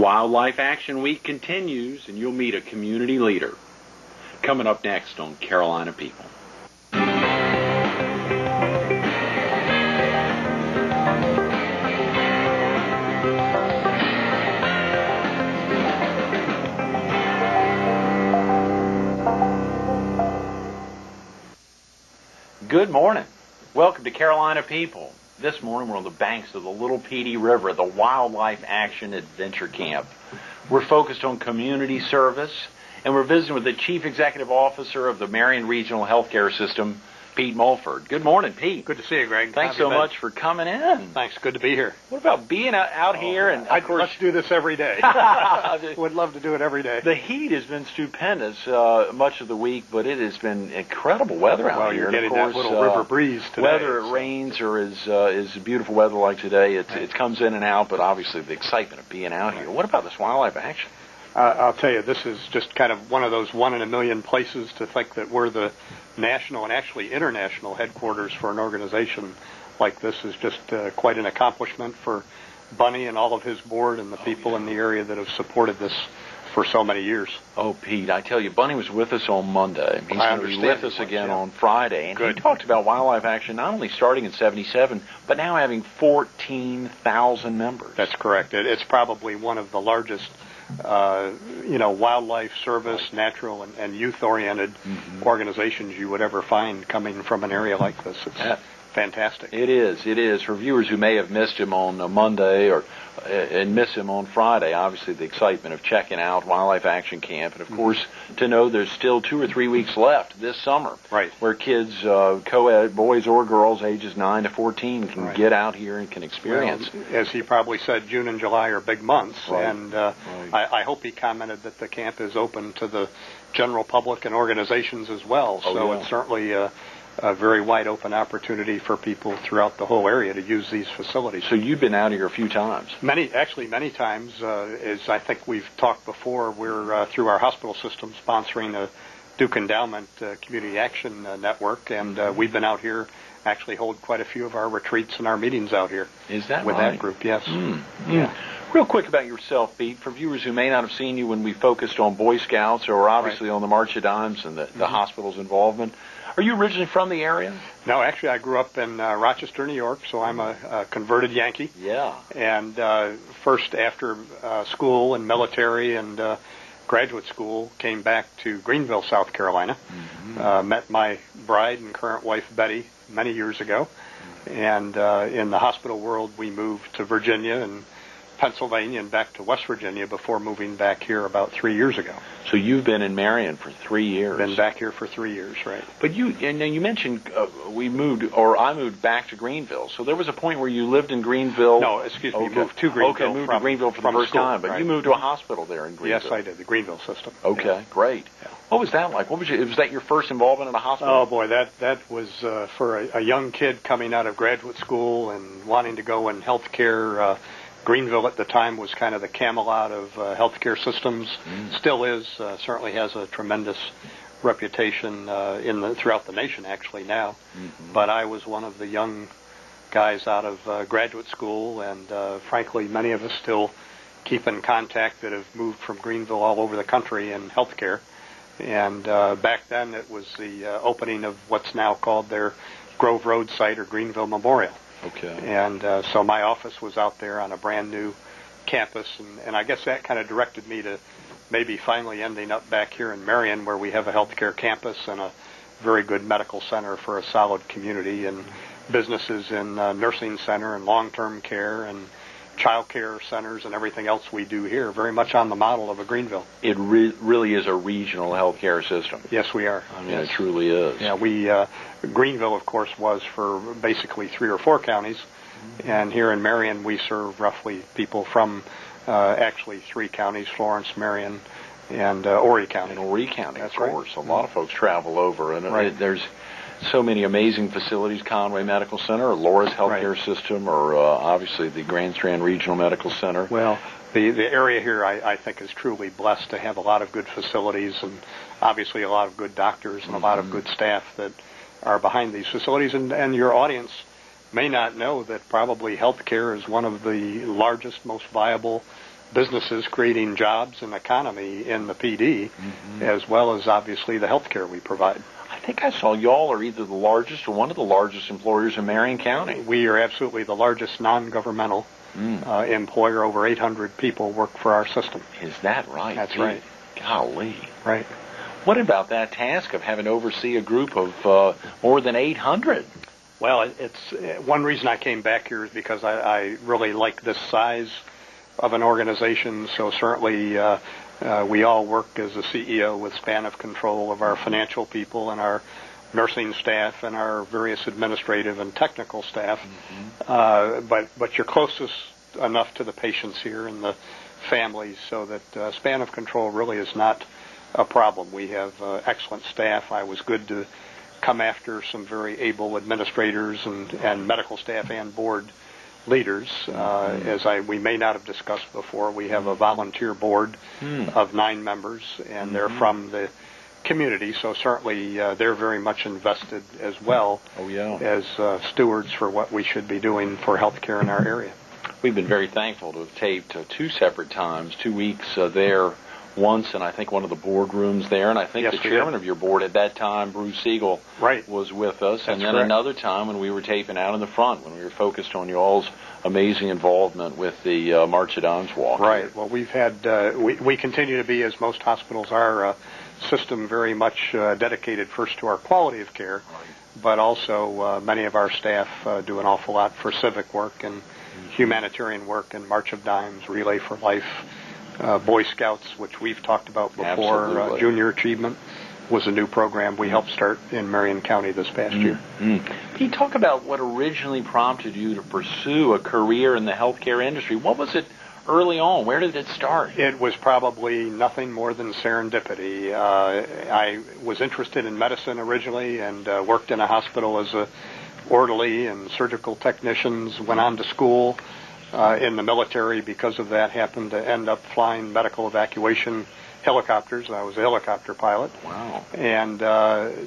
Wildlife Action Week continues, and you'll meet a community leader. Coming up next on Carolina People. Good morning. Welcome to Carolina People. This morning we're on the banks of the Little Petey River at the Wildlife Action Adventure Camp. We're focused on community service, and we're visiting with the Chief Executive Officer of the Marion Regional Healthcare System, Pete Mulford. Good morning, Pete. Good to see you, Greg. Thanks so much for coming in. Thanks. Good to be here. What about being out here? And of course, let's do this every day. Would love to do it every day. The heat has been stupendous much of the week, but it has been incredible weather out here. You're getting that little river breeze today. Whether it rains or is beautiful weather like today, it comes in and out, but obviously the excitement of being out here. What about this wildlife action? I'll tell you, this is just kind of one of those one-in-a-million places to think that we're the national and actually international headquarters for an organization like this is just quite an accomplishment for Bunny and all of his board and the people in the area that have supported this for so many years. Oh, Pete, I tell you, Bunny was with us on Monday. He's going to be with us again on Friday. And Good. He talked about wildlife action not only starting in 77, but now having 14,000 members. That's correct. It's probably one of the largest wildlife service, natural and youth-oriented organizations you would ever find coming from an area like this. It's fantastic. It is. For viewers who may have missed him on Monday and miss him on Friday, obviously the excitement of checking out Wildlife Action Camp, and of course to know there's still 2 or 3 weeks left this summer, right, where kids, co-ed, boys or girls, ages 9 to 14, can get out here and can experience. Well, as he probably said, June and July are big months, and I hope he commented that the camp is open to the general public and organizations as well. It's certainly a very wide open opportunity for people throughout the whole area to use these facilities. So you've been out here a few times? Many times. As I think we've talked before, we're through our hospital system sponsoring a Duke Endowment Community Action Network, and we've been out here, actually hold quite a few of our retreats and our meetings out here. Is that with right? that group? Yes. Yeah. Real quick about yourself, Pete, for viewers who may not have seen you when we focused on Boy Scouts or obviously on the March of Dimes and the hospital's involvement. Are you originally from the area? No, actually, I grew up in Rochester, New York, so I'm a converted Yankee. Yeah. And first, after school and military and graduate school, came back to Greenville, South Carolina. Met my bride and current wife, Betty, many years ago. And in the hospital world, we moved to Virginia and Pennsylvania and back to West Virginia before moving back here about 3 years ago. So you've been in Marion for 3 years. Been back here for 3 years, right. But you mentioned I moved back to Greenville. So there was a point where you lived in Greenville. No, excuse me, moved to Greenville. Okay, moved to Greenville for the first time, but you moved to a hospital there in Greenville. Yes, I did, the Greenville system. Okay, great. Yeah. What was that like? Was that your first involvement in a hospital? Oh boy, that was for a young kid coming out of graduate school and wanting to go in healthcare. Greenville at the time was kind of the Camelot of healthcare systems. Still is. Certainly has a tremendous reputation throughout the nation actually now. But I was one of the young guys out of graduate school, and frankly, many of us still keep in contact that have moved from Greenville all over the country in healthcare. And back then, it was the opening of what's now called their Grove Road site or Greenville Memorial. Okay. And so my office was out there on a brand new campus, and I guess that kind of directed me to maybe finally ending up back here in Marion, where we have a healthcare campus and a very good medical center for a solid community, and businesses in nursing center and long-term care and child care centers and everything else we do here, very much on the model of a Greenville. It really is a regional healthcare system. Yes, we are. I mean, it truly is. Yeah, Greenville, of course, was for basically 3 or 4 counties, and here in Marion we serve roughly people from actually 3 counties, Florence, Marion, and Horry County. In Horry County, that's of course. Right. A lot of folks travel over, and there's so many amazing facilities, Conway Medical Center, or Laura's Healthcare System, or obviously the Grand Strand Regional Medical Center. Well, the area here, I think, is truly blessed to have a lot of good facilities and obviously a lot of good doctors and a lot of good staff that are behind these facilities. And your audience may not know that probably healthcare is one of the largest, most viable businesses creating jobs and economy in the PD, as well as obviously the health care we provide. I think I saw y'all are either the largest or one of the largest employers in Marion County. We are absolutely the largest non-governmental employer. Over 800 people work for our system. Is that right? That's right. Golly. Right. What about that task of having to oversee a group of more than 800? Well, it's one reason I came back here is because I really like this size of an organization. So certainly we all work as a CEO with span of control of our financial people and our nursing staff and our various administrative and technical staff. But you're closest enough to the patients here and the families so that span of control really is not a problem. We have excellent staff. I was good to come after some very able administrators and medical staff and board leaders. As we may not have discussed before, we have a volunteer board of 9 members, and they're from the community, so certainly they're very much invested as well as stewards for what we should be doing for health care in our area. We've been very thankful to have taped 2 separate times, 2 weeks there once, and I think one of the boardrooms there, and I think the chairman of your board at that time, Bruce Siegel, was with us, and then another time when we were taping out in the front, when we were focused on y'all's amazing involvement with the March of Dimes walk. Right. Well, we've had, we continue to be, as most hospitals are, system very much dedicated first to our quality of care, but also many of our staff do an awful lot for civic work and humanitarian work and March of Dimes, Relay for Life, Boy Scouts, which we've talked about before. Junior Achievement was a new program we helped start in Marion County this past year. Can you talk about what originally prompted you to pursue a career in the healthcare industry? What was it early on? Where did it start? It was probably nothing more than serendipity. I was interested in medicine originally and worked in a hospital as a orderly and surgical technicians, went on to school in the military. Because of that, happened to end up flying medical evacuation helicopters. I was a helicopter pilot. Wow. And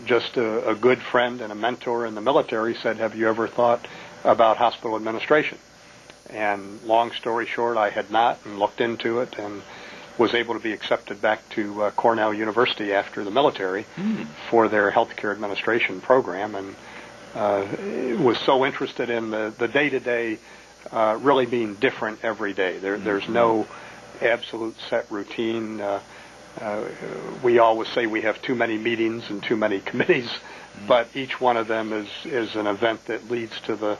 just a good friend and a mentor in the military said, have you ever thought about hospital administration? And long story short, I had not, and looked into it and was able to be accepted back to Cornell University after the military for their healthcare administration program, and was so interested in the day-to-day really being different every day. There's no absolute set routine. We always say we have too many meetings and too many committees, but each one of them is an event that leads to the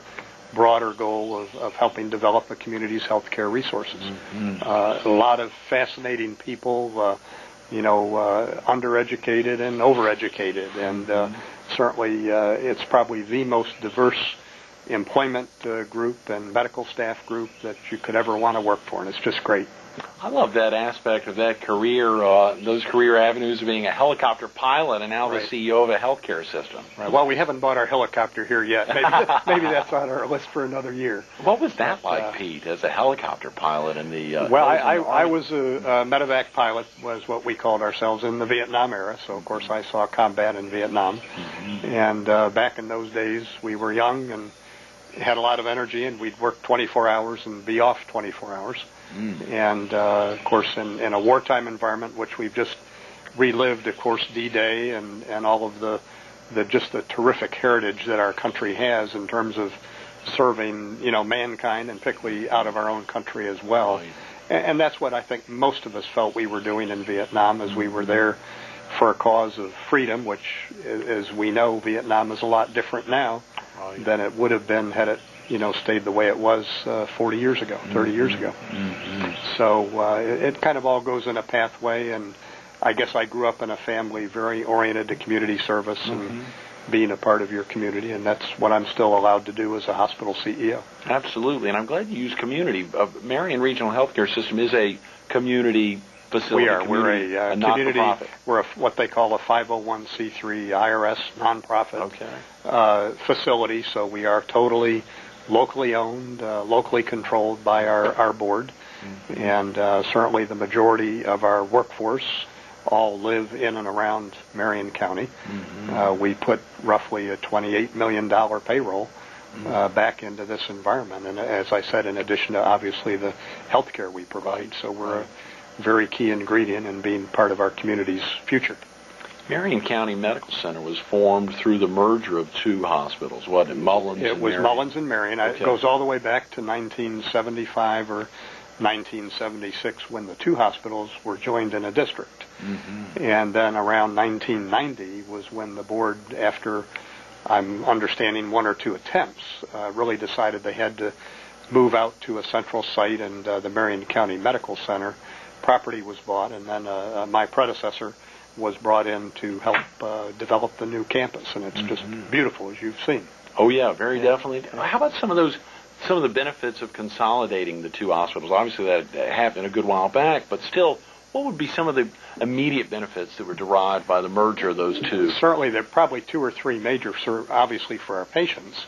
broader goal of helping develop a community's healthcare resources. A lot of fascinating people, undereducated and overeducated, and certainly it's probably the most diverse employment group and medical staff group that you could ever want to work for, and it's just great. I love that aspect of that career, those career avenues of being a helicopter pilot and now the CEO of a healthcare system. Right. Well, we haven't bought our helicopter here yet. Maybe that's on our list for another year. What was that like, Pete, as a helicopter pilot in the... well, I was a medevac pilot, was what we called ourselves in the Vietnam era. So, of course, I saw combat in Vietnam. And back in those days, we were young and had a lot of energy, and we'd work 24 hours and be off 24 hours. And, of course, in a wartime environment, which we've just relived, of course, D-Day and all of the just the terrific heritage that our country has in terms of serving, mankind, and particularly out of our own country as well. Right. And that's what I think most of us felt we were doing in Vietnam, as we were there for a cause of freedom, which, as we know, Vietnam is a lot different now than it would have been had it stayed the way it was 40 years ago, 30 years ago. So it kind of all goes in a pathway, and I guess I grew up in a family very oriented to community service and being a part of your community, and that's what I'm still allowed to do as a hospital CEO. Absolutely, and I'm glad you use community. Marion Regional Healthcare System is a community facility. We are. We're a community. Not-for-profit. We're what they call a 501c3 IRS nonprofit facility, so we are totally locally owned, locally controlled by our board, and certainly the majority of our workforce all live in and around Marion County. We put roughly a $28 million payroll back into this environment. And as I said, in addition to obviously the health care we provide, so we're a very key ingredient in being part of our community's future. Marion County Medical Center was formed through the merger of two hospitals, wasn't it? Mullins It and was Marion. Mullins and Marion. Okay. It goes all the way back to 1975 or 1976 when the two hospitals were joined in a district. And then around 1990 was when the board, after I'm understanding one or two attempts, really decided they had to move out to a central site, and the Marion County Medical Center property was bought, and then my predecessor was brought in to help develop the new campus, and it's just beautiful, as you've seen. Oh yeah, very definitely. How about some of the benefits of consolidating the two hospitals? Obviously that happened a good while back, but still, what would be some of the immediate benefits that were derived by the merger of those two? Certainly, there are probably two or three major, obviously for our patients.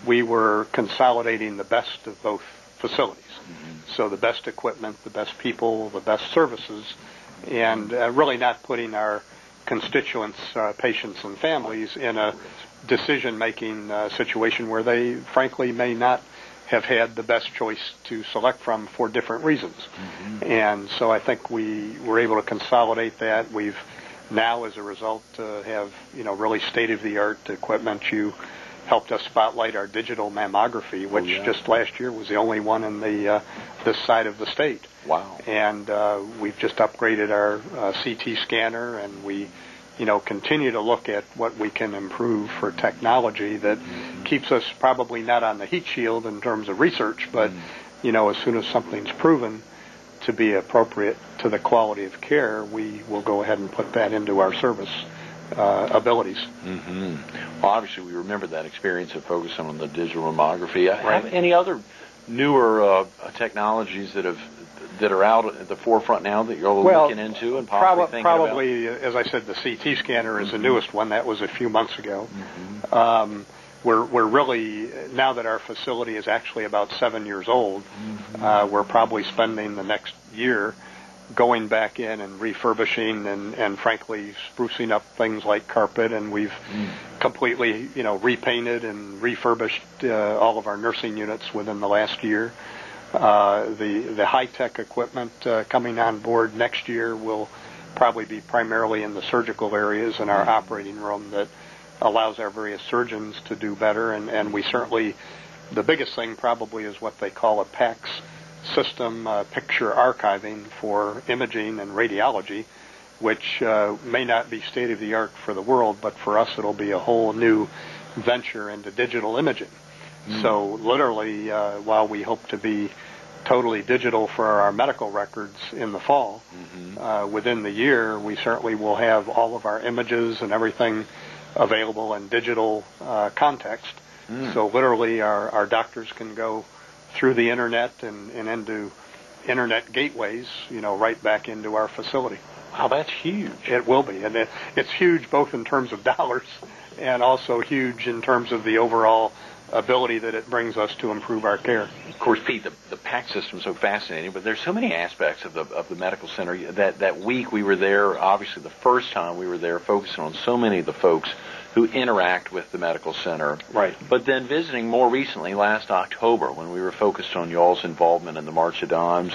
We were consolidating the best of both facilities. So the best equipment, the best people, the best services, and really not putting our constituents, patients and families, in a decision-making situation where they, frankly, may not have had the best choice to select from for different reasons. And so I think we were able to consolidate that. We've now, as a result, have really state-of-the-art equipment. You helped us spotlight our digital mammography, which just last year was the only one in this side of the state. Wow. And we've just upgraded our CT scanner, and we continue to look at what we can improve for technology that keeps us probably not on the heat shield in terms of research, but as soon as something's proven to be appropriate to the quality of care, we will go ahead and put that into our service abilities. Well, obviously we remember that experience of focusing on the digital mammography. Right. Have any other newer technologies that are out at the forefront now that you're looking into and possibly thinking about? Probably, as I said, the CT scanner is the newest one. That was a few months ago. We're really, now that our facility is actually about 7 years old, we're probably spending the next year going back in and refurbishing and frankly sprucing up things like carpet, and we've completely repainted and refurbished all of our nursing units within the last year. The high-tech equipment coming on board next year will probably be primarily in the surgical areas in our operating room that allows our various surgeons to do better, and we certainly, the biggest thing probably is what they call a PACS system, picture archiving for imaging and radiology, which may not be state-of-the-art for the world, but for us it'll be a whole new venture into digital imaging. So literally, while we hope to be totally digital for our medical records in the fall, within the year we certainly will have all of our images and everything available in digital context. So literally our doctors can go through the internet and into internet gateways, right back into our facility. Wow, that's huge. It will be, and it's huge both in terms of dollars and also huge in terms of the overall ability that it brings us to improve our care. Of course, Pete, the PAC system is so fascinating, but there's so many aspects of the medical center. That week we were there, obviously the first time we were there, focusing on so many of the folks who interact with the medical center. Right. But then visiting more recently, last October, when we were focused on y'all's involvement in the March of Dimes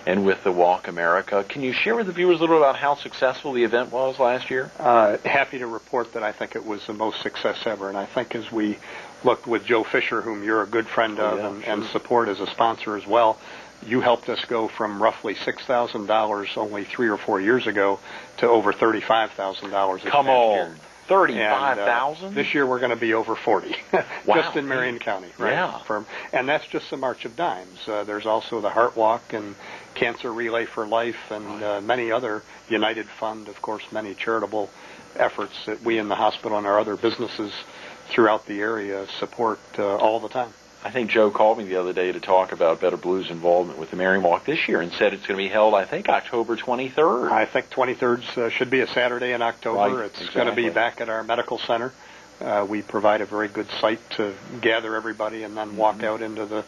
and with the Walk America. Can you share with the viewers a little about how successful the event was last year? Happy to report that I think it was the most success ever, and I think as we looked with Joe Fisher, whom you're a good friend of and support as a sponsor as well, you helped us go from roughly $6,000 only 3 or 4 years ago to over $35,000 Come on. year. 35,000? This year we're going to be over 40, Wow. just in Marion County. Right? Yeah. And that's just the March of Dimes. There's also the Heart Walk and Cancer Relay for Life and many other United Fund, of course, many charitable efforts that we in the hospital and our other businesses throughout the area support all the time. I think Joe called me the other day to talk about Better Blues involvement with the Marion Walk this year and said it's going to be held, I think, October 23rd. I think 23rd should be a Saturday in October. Right, it's going to be back at our medical center. We provide a very good site to gather everybody and then walk out into the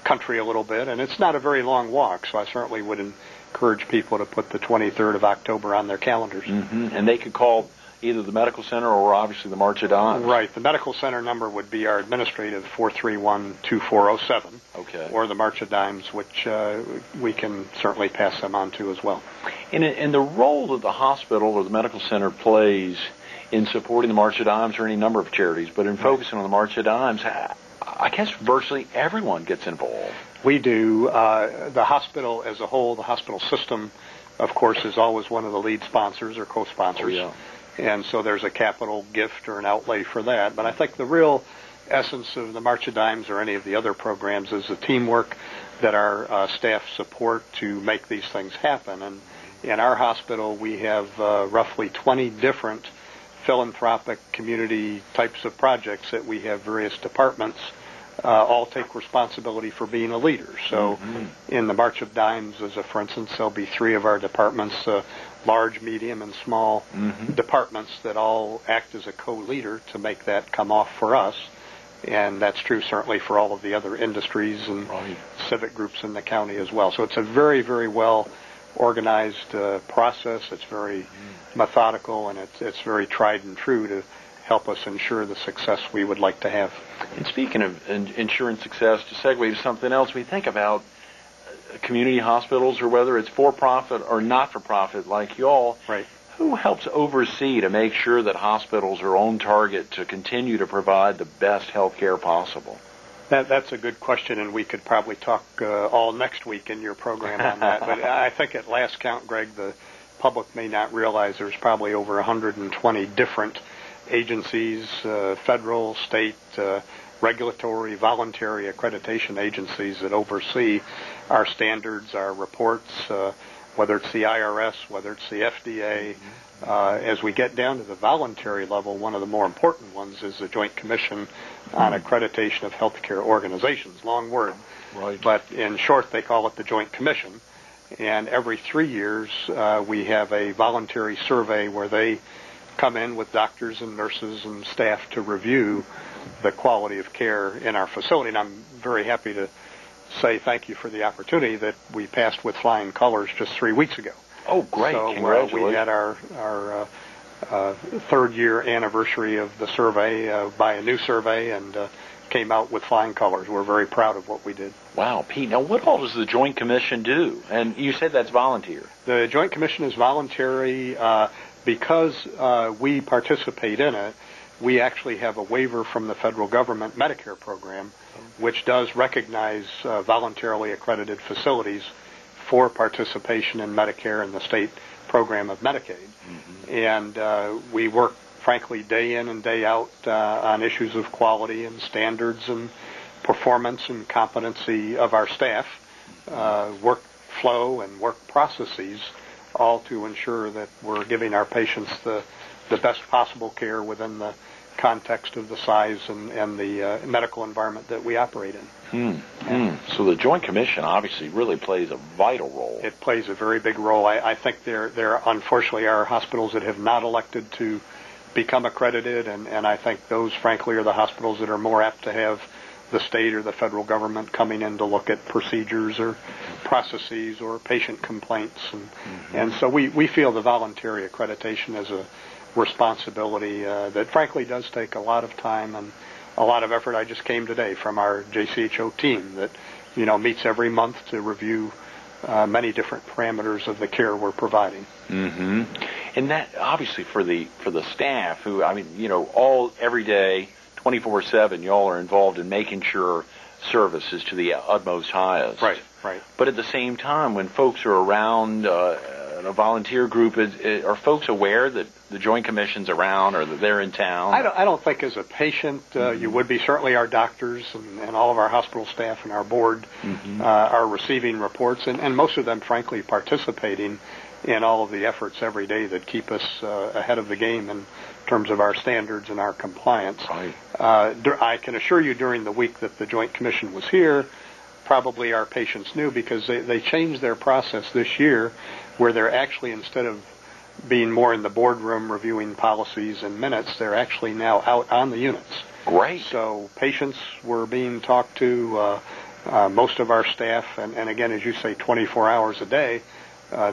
country a little bit. And it's not a very long walk, so I certainly would encourage people to put the 23rd of October on their calendars. And they could call either the medical center or obviously the March of Dimes. Right. The medical center number would be our administrative 431-2407. Okay. Or the March of Dimes, which we can certainly pass them on to as well. And the role that the hospital or the medical center plays in supporting the March of Dimes or any number of charities, but in focusing on the March of Dimes, I guess virtually everyone gets involved. We do. The hospital as a whole, the hospital system, of course, is always one of the lead sponsors or co-sponsors. Oh, yeah. And so there's a capital gift or an outlay for that. But I think the real essence of the March of Dimes or any of the other programs is the teamwork that our staff support to make these things happen. And in our hospital, we have roughly 20 different philanthropic community types of projects that we have various departments all take responsibility for being a leader. So in the March of Dimes, as a for instance, there'll be 3 of our departments, large, medium, and small departments that all act as a co-leader to make that come off for us. And that's true certainly for all of the other industries and civic groups in the county as well. So it's a very, very well organized process. It's very methodical, and it's very tried and true to help us ensure the success we would like to have. And speaking of ensuring success, to segue to something else, we think about community hospitals, or whether it's for-profit or not-for-profit like y'all. Right. Who helps oversee to make sure that hospitals are on target to continue to provide the best health care possible? That's a good question, and we could probably talk all next week in your program on that. But I think at last count, Greg, the public may not realize there's probably over 120 different agencies, federal, state, regulatory, voluntary accreditation agencies that oversee our standards, our reports, whether it's the IRS, whether it's the FDA. As we get down to the voluntary level, one of the more important ones is the Joint Commission on Accreditation of Healthcare Organizations. Long word. Right. But in short, they call it the Joint Commission. And every 3 years, we have a voluntary survey where they come in with doctors and nurses and staff to review the quality of care in our facility. And I'm very happy to say thank you for the opportunity that we passed with flying colors just 3 weeks ago. Oh, great. So Congratulations. we had our third-year anniversary of the survey by a new survey, and came out with flying colors. We're very proud of what we did. Wow, Pete. Now, what all does the Joint Commission do? And you said that's volunteer. The Joint Commission is voluntary. Because we participate in it, we actually have a waiver from the federal government Medicare program, which does recognize voluntarily accredited facilities for participation in Medicare and the state program of Medicaid. And we work, frankly, day in and day out on issues of quality and standards and performance and competency of our staff, workflow and work processes, all to ensure that we're giving our patients the best possible care within the context of the size and the medical environment that we operate in. So the Joint Commission obviously really plays a vital role. It plays a very big role. I think there unfortunately are hospitals that have not elected to become accredited, and I think those, frankly, are the hospitals that are more apt to have the state or the federal government coming in to look at procedures or processes or patient complaints. And so we feel the voluntary accreditation is a responsibility that frankly does take a lot of time and a lot of effort. I just came today from our JCHO team that meets every month to review many different parameters of the care we're providing. And that obviously for the staff who, all every day, 24/7, y'all are involved in making sure service is to the utmost highest. Right. But at the same time, when folks are around a volunteer group, are folks aware that the Joint Commission's around or that they're in town? I don't think as a patient you would be. Certainly our doctors and all of our hospital staff and our board are receiving reports, and most of them, frankly, participating in all of the efforts every day that keep us ahead of the game in terms of our standards and our compliance. Right. I can assure you during the week that the Joint Commission was here, probably our patients knew, because they changed their process this year where they're actually, instead of being more in the boardroom reviewing policies and minutes, they're actually now out on the units. Great. So patients were being talked to, most of our staff, and again, as you say, 24 hours a day,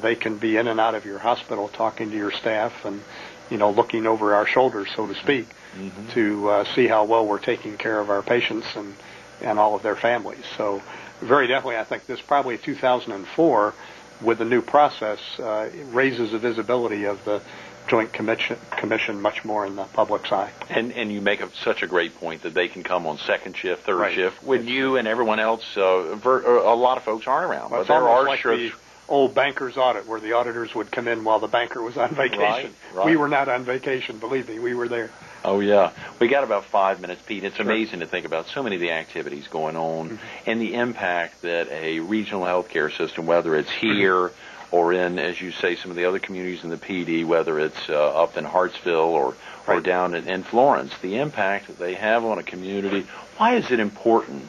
they can be in and out of your hospital talking to your staff and looking over our shoulders, so to speak, to see how well we're taking care of our patients and all of their families. So very definitely, I think this probably 2004, with the new process, raises the visibility of the Joint Commission much more in the public's eye. And you make such a great point that they can come on second shift, third shift, when you and everyone else, a lot of folks aren't around. Well, but there are like the old banker's audit, where the auditors would come in while the banker was on vacation. Right. We were not on vacation, believe me, we were there. Oh, yeah. We got about 5 minutes, Pete. It's amazing to think about so many of the activities going on and the impact that a regional healthcare system, whether it's here or in, as you say, some of the other communities in the PD, whether it's up in Hartsville or down in Florence, the impact that they have on a community. Why is it important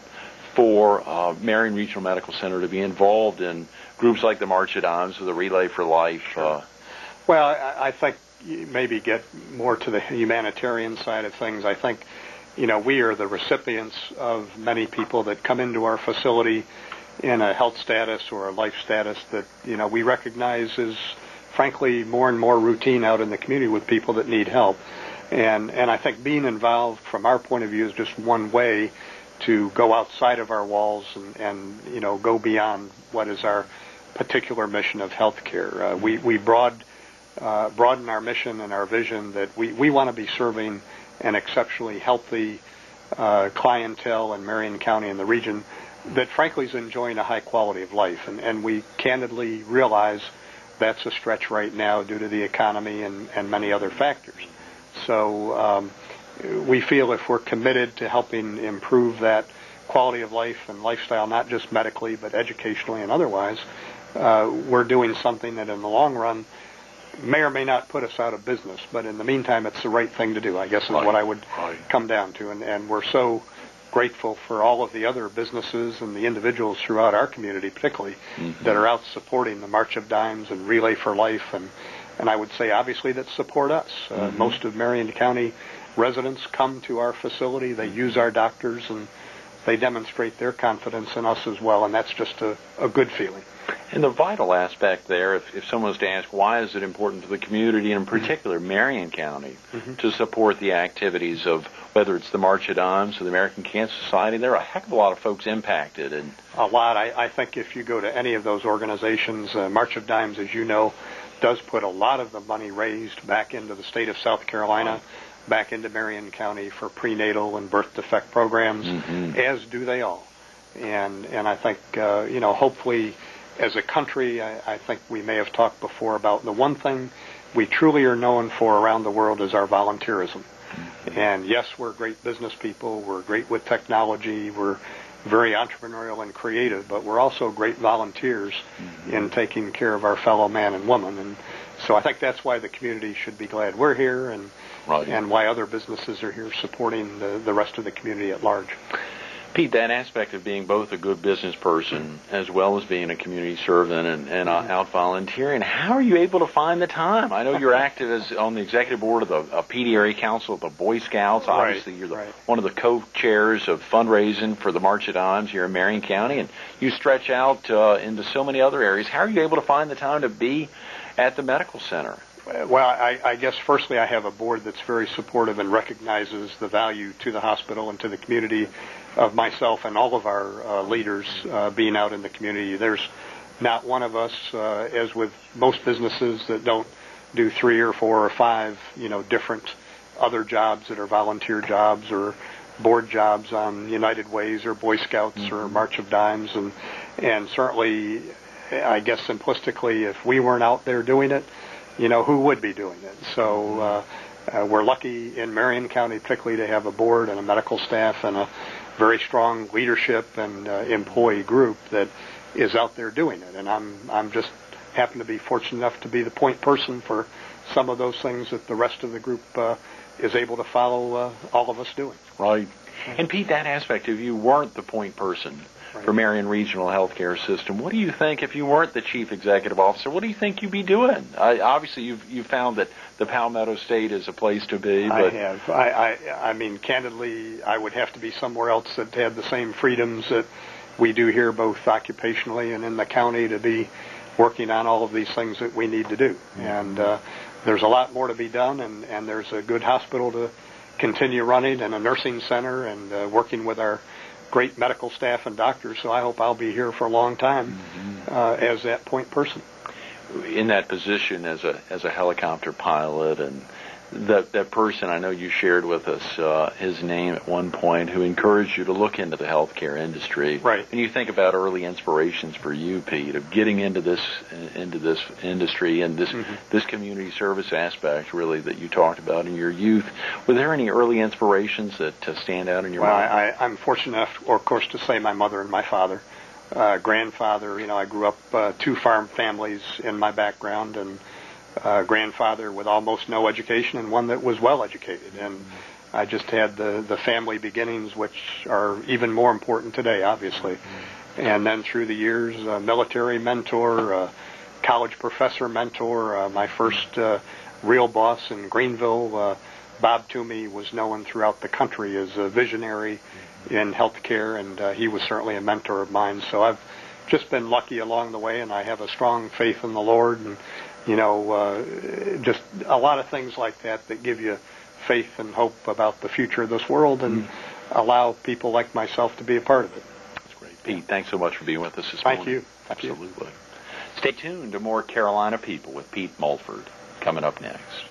for Marion Regional Medical Center to be involved in groups like the March of Dimes or the Relay for Life? Well, I think you maybe get more to the humanitarian side of things. I think, we are the recipients of many people that come into our facility in a health status or a life status that, we recognize is, frankly, more and more routine out in the community with people that need help. And I think being involved from our point of view is just one way to go outside of our walls and go beyond what is our particular mission of healthcare. We broaden our mission and our vision that we want to be serving an exceptionally healthy clientele in Marion County and the region that frankly is enjoying a high quality of life. And we candidly realize that's a stretch right now due to the economy and many other factors. So we feel if we're committed to helping improve that quality of life and lifestyle, not just medically but educationally and otherwise, we're doing something that in the long run may or may not put us out of business. But in the meantime, it's the right thing to do, I guess, is what I would come down to. And we're so grateful for all of the other businesses and the individuals throughout our community, particularly, that are out supporting the March of Dimes and Relay for Life, and I would say, obviously, that support us. Most of Marion County residents come to our facility. They use our doctors, and they demonstrate their confidence in us as well, and that's just a good feeling. And the vital aspect there, if someone was to ask, why is it important to the community, and in particular Marion County, to support the activities of whether it's the March of Dimes or the American Cancer Society, there are a heck of a lot of folks impacted. And a lot. I think if you go to any of those organizations, March of Dimes, as you know, does put a lot of the money raised back into the state of South Carolina, back into Marion County for prenatal and birth defect programs, as do they all. And I think, hopefully, as a country, I think we may have talked before about the one thing we truly are known for around the world is our volunteerism. And yes, we're great business people, we're great with technology, we're very entrepreneurial and creative, but we're also great volunteers in taking care of our fellow man and woman. And so I think that's why the community should be glad we're here, and why other businesses are here supporting the rest of the community at large. Pete, that aspect of being both a good business person as well as being a community servant and out volunteering, how are you able to find the time? I know you're active as on the executive board of the PD Area Council of the Boy Scouts. Obviously, you're one of the co-chairs of fundraising for the March of Dimes here in Marion County, and you stretch out into so many other areas. How are you able to find the time to be at the medical center? Well, I guess firstly I have a board that's very supportive and recognizes the value to the hospital and to the community of myself and all of our leaders being out in the community. There's not one of us, as with most businesses, that don't do 3 or 4 or 5, different other jobs that are volunteer jobs or board jobs on United Ways or Boy Scouts or March of Dimes. And certainly, I guess simplistically, if we weren't out there doing it, who would be doing it? So we're lucky in Marion County particularly to have a board and a medical staff and a very strong leadership and employee group that is out there doing it. And I'm just happen to be fortunate enough to be the point person for some of those things that the rest of the group is able to follow all of us doing. Right. And Pete, that aspect, if you weren't the point person for Marion Regional Healthcare System, what do you think, if you weren't the chief executive officer, what do you think you'd be doing? Obviously, you've found that the Palmetto State is a place to be. But I have. I mean, candidly, I would have to be somewhere else that had the same freedoms that we do here, both occupationally and in the county, to be working on all of these things that we need to do. And there's a lot more to be done, and there's a good hospital to continue running and a nursing center and working with our great medical staff and doctors. So I hope I'll be here for a long time as that point person. In that position as a helicopter pilot, and that person I know you shared with us his name at one point, who encouraged you to look into the healthcare industry. Right. And you think about early inspirations for you, Pete, of getting into this industry and this community service aspect, really, that you talked about in your youth. Were there any early inspirations that stand out in your mind? Well, I'm fortunate enough, of course, to say my mother and my father. Grandfather, I grew up 2 farm families in my background, and grandfather with almost no education and one that was well educated. And I just had the family beginnings, which are even more important today, obviously. And then through the years, military mentor, college professor mentor, my first real boss in Greenville, Bob Toomey, was known throughout the country as a visionary in healthcare, and he was certainly a mentor of mine. So I've just been lucky along the way, and I have a strong faith in the Lord, and just a lot of things like that give you faith and hope about the future of this world, and allow people like myself to be a part of it. That's great. Pete, thanks so much for being with us this morning. Thank you. Absolutely. Stay tuned to more Carolina People with Pete Mulford coming up next.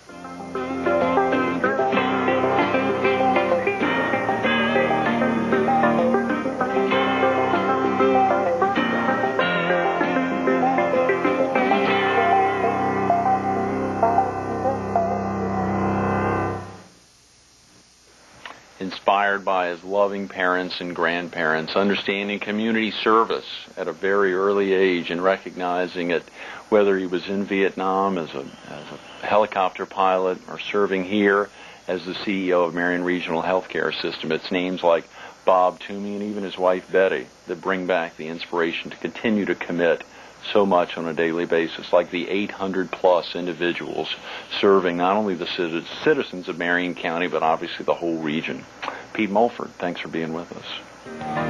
Inspired by his loving parents and grandparents, understanding community service at a very early age and recognizing it, whether he was in Vietnam as a helicopter pilot or serving here as the CEO of Marion Regional Healthcare System. It's names like Bob Toomey and even his wife Betty that bring back the inspiration to continue to commit so much on a daily basis, like the 800-plus individuals serving not only the citizens of Marion County, but obviously the whole region. Pete Mulford, thanks for being with us.